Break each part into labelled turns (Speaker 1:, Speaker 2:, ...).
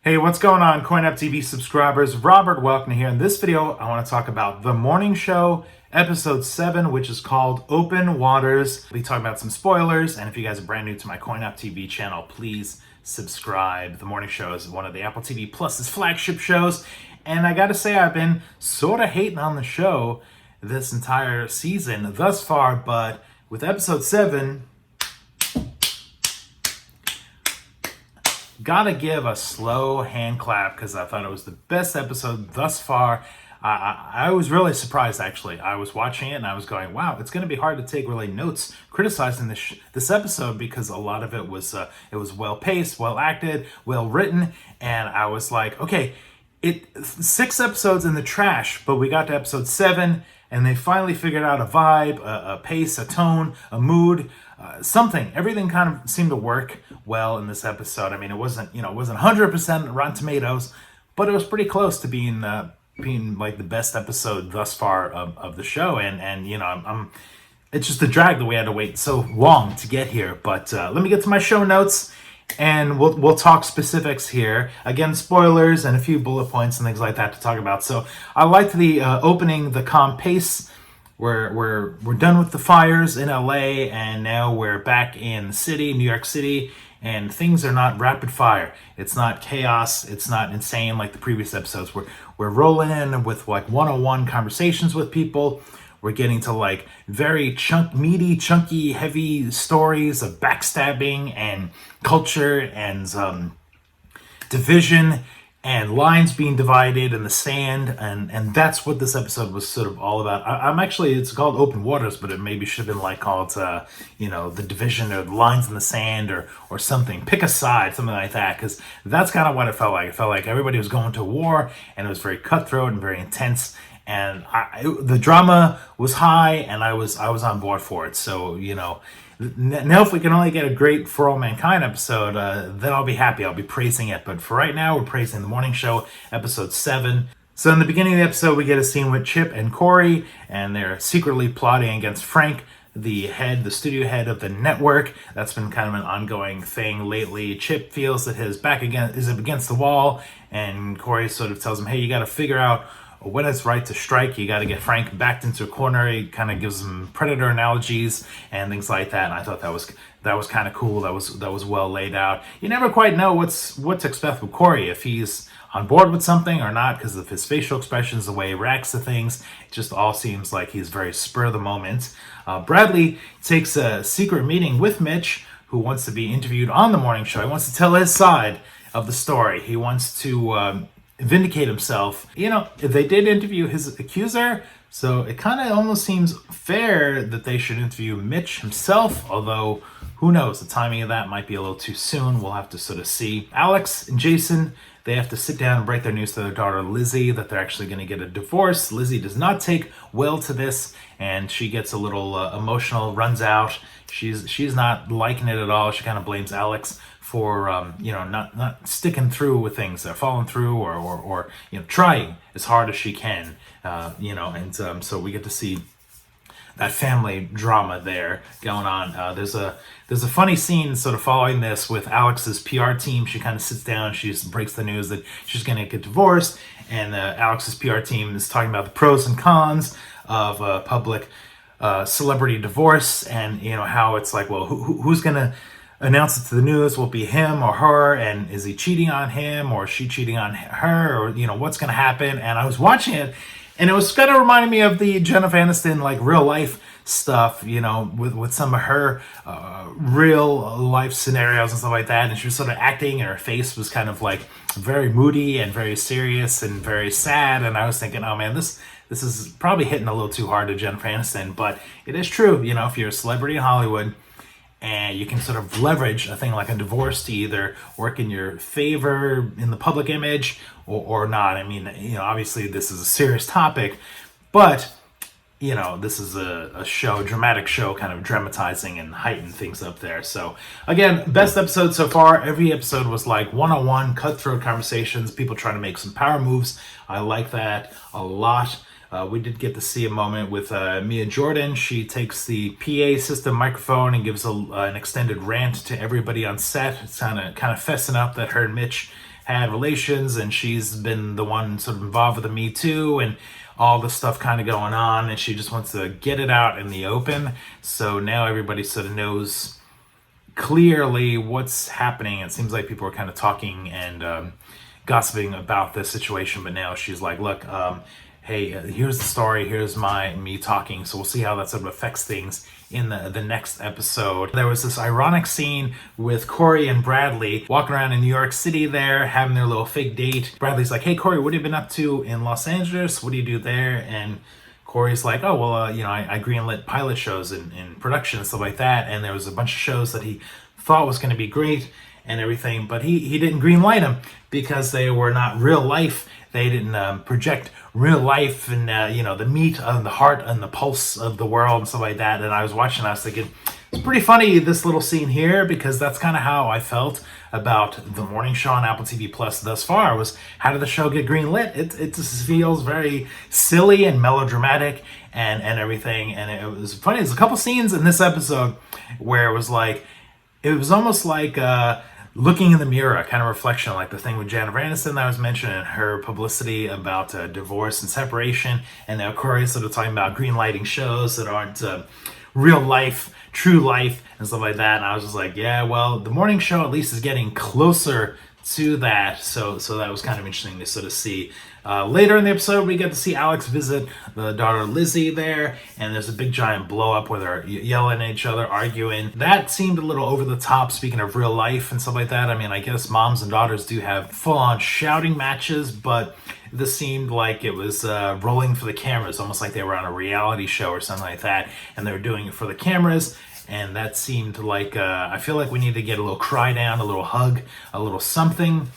Speaker 1: Hey, what's going on, CoinOpTV subscribers? Robert Welkner here. In this video, I want to talk about The Morning Show, Episode 7, which is called Open Waters. We'll be talking about some spoilers, and if you guys are brand new to my CoinOpTV channel, please subscribe. The Morning Show is one of the Apple TV Plus's flagship shows, and I gotta say, I've been sort of hating on the show this entire season thus far, but with Episode 7, gotta give a slow hand clap because I thought it was the best episode thus far. I was really surprised, actually. I was watching it and I was going, wow, it's going to be hard to take really notes criticizing this episode because a lot of it was well-paced, well-acted, well-written, and I was like, okay, 6 episodes in the trash, but we got to episode 7 and they finally figured out a vibe, a pace, a tone, a mood, something. Everything kind of seemed to work well in this episode. I mean, it wasn't 100% Rotten Tomatoes, but it was pretty close to being like the best episode thus far of the show. And it's just a drag that we had to wait so long to get here. But let me get to my show notes, and we'll talk specifics here. Again, spoilers and a few bullet points and things like that to talk about. So I liked the opening, the calm pace. We're done with the fires in LA, and now we're back in the city, New York City, and things are not rapid fire. It's not chaos. It's not insane like the previous episodes. We're rolling in with like one-on-one conversations with people. We're getting to like very meaty, chunky, heavy stories of backstabbing and culture and division and lines being divided in the sand, and that's what this episode was sort of all about. I'm actually, it's called Open Waters, but it maybe should have been like called, the division or the lines in the sand or something. Pick a side, something like that, because that's kind of what it felt like. It felt like everybody was going to war, and it was very cutthroat and very intense. And the drama was high, and I was on board for it. So, now if we can only get a great For All Mankind episode, then I'll be happy. I'll be praising it. But for right now, we're praising The Morning Show, Episode 7. So in the beginning of the episode, we get a scene with Chip and Cory, and they're secretly plotting against Frank, the studio head of the network. That's been kind of an ongoing thing lately. Chip feels that his back is up against the wall, and Cory sort of tells him, hey, you got to figure out when it's right to strike. You got to get Frank backed into a corner. He kind of gives him predator analogies and things like that. And I thought that was kind of cool. That was well laid out. You never quite know what to expect with Cory, if he's on board with something or not, because of his facial expressions, the way he reacts to things. It just all seems like he's very spur of the moment. Bradley takes a secret meeting with Mitch, who wants to be interviewed on The Morning Show. He wants to tell his side of the story. He wants to vindicate himself. They did interview his accuser, so it kind of almost seems fair that they should interview Mitch himself, although who knows, the timing of that might be a little too soon. We'll have to sort of see. Alex and Jason, they have to sit down and break their news to their daughter Lizzie that they're actually going to get a divorce. Lizzie does not take well to this, and she gets a little emotional, runs out. She's not liking it at all. She kind of blames Alex for not sticking through with things, following through, or trying as hard as she can, so we get to see that family drama there going on. There's a funny scene sort of following this with Alex's PR team. She kind of sits down, she breaks the news that she's going to get divorced, and Alex's PR team is talking about the pros and cons of public celebrity divorce, and how it's like, well, who's going to announce it to the news? Will it be him or her? And is he cheating on him, or is she cheating on her? Or, what's going to happen? And I was watching it, and it was kind of reminding me of the Jennifer Aniston, like, real life stuff, with some of her real life scenarios and stuff like that. And she was sort of acting, and her face was kind of like very moody and very serious and very sad. And I was thinking, oh man, this is probably hitting a little too hard to Jennifer Aniston. But it is true, if you're a celebrity in Hollywood, and you can sort of leverage a thing like a divorce to either work in your favor in the public image or not. I mean, obviously this is a serious topic, but, this is a show, dramatic show, kind of dramatizing and heightening things up there. So, again, best episode so far. Every episode was like one-on-one, cutthroat conversations, people trying to make some power moves. I like that a lot. We did get to see a moment with Mia Jordan. She takes the PA system microphone and gives an extended rant to everybody on set. It's kind of fessing up that her and Mitch had relations, and she's been the one sort of involved with the Me Too and all the stuff kind of going on, and she just wants to get it out in the open. So now everybody sort of knows clearly what's happening. It seems like people are kind of talking and gossiping about this situation, but now she's like, look, hey, here's the story, here's me talking. So we'll see how that sort of affects things in the next episode. There was this ironic scene with Cory and Bradley walking around in New York City there, having their little fake date. Bradley's like, hey, Cory, what have you been up to in Los Angeles? What do you do there? And Cory's like, oh, well, I greenlit pilot shows in production and stuff like that. And there was a bunch of shows that he thought was going to be great and everything, but he didn't greenlight them because they were not real life. They didn't project real life and the meat and the heart and the pulse of the world and stuff like that. And I was watching, I was thinking, it's pretty funny, this little scene here, because that's kind of how I felt about the morning show on Apple TV Plus thus far. Was how did the show get greenlit? It just feels very silly and melodramatic and everything. And it was funny. There's a couple scenes in this episode where it was almost like looking in the mirror, kind of reflection, like the thing with Jennifer Aniston that I was mentioning, her publicity about divorce and separation, and now Cory sort of talking about greenlighting shows that aren't real life, true life, and stuff like that. And I was just like, yeah, well, the morning show at least is getting closer to that. So that was kind of interesting to sort of see. Later in the episode, we get to see Alex visit the daughter Lizzie there, and there's a big giant blow up where they're yelling at each other, arguing. That seemed a little over the top, speaking of real life and stuff like that. I mean, I guess moms and daughters do have full-on shouting matches, but this seemed like it was rolling for the cameras, almost like they were on a reality show or something like that, and they were doing it for the cameras. And that seemed like, I feel like we need to get a little cry down, a little hug, a little something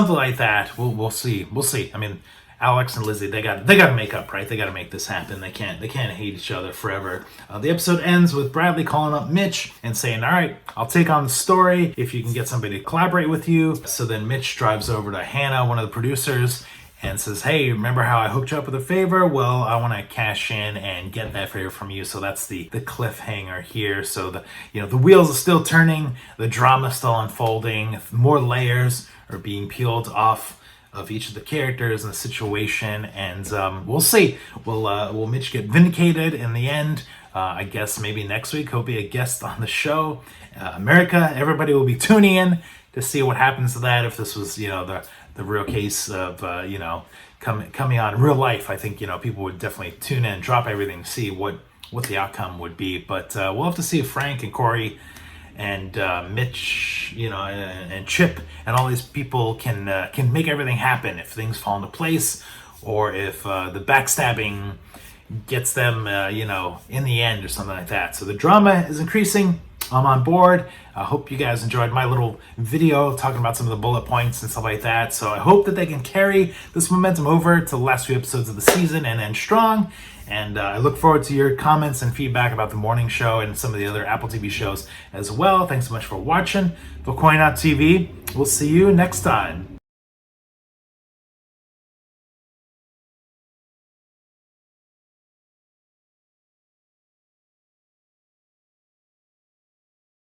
Speaker 1: like that. We'll see. I mean, Alex and Lizzie, they got to make up, right? They got to make this happen. They can't hate each other forever. The episode ends with Bradley calling up Mitch and saying, all right, I'll take on the story if you can get somebody to collaborate with you. So then Mitch drives over to Hannah, one of the producers, and says, hey, remember how I hooked you up with a favor? Well, I want to cash in and get that favor from you. So that's the cliffhanger here. So the wheels are still turning, the drama still unfolding, more layers are being peeled off of each of the characters and the situation, and we'll see. Will Mitch get vindicated in the end? I guess maybe next week he'll be a guest on the show. America, everybody will be tuning in to see what happens to that. If this was, the real case of, coming on in real life, I think, people would definitely tune in, drop everything to see what the outcome would be. But we'll have to see if Frank and Cory and Mitch, and Chip and all these people can make everything happen, if things fall into place, or if the backstabbing gets them, in the end or something like that. So the drama is increasing. I'm on board. I hope you guys enjoyed my little video talking about some of the bullet points and stuff like that. So I hope that they can carry this momentum over to the last few episodes of the season and end strong. And I look forward to your comments and feedback about the morning show and some of the other Apple TV shows as well. Thanks so much for watching. For CoinOpTV, we'll see you next time.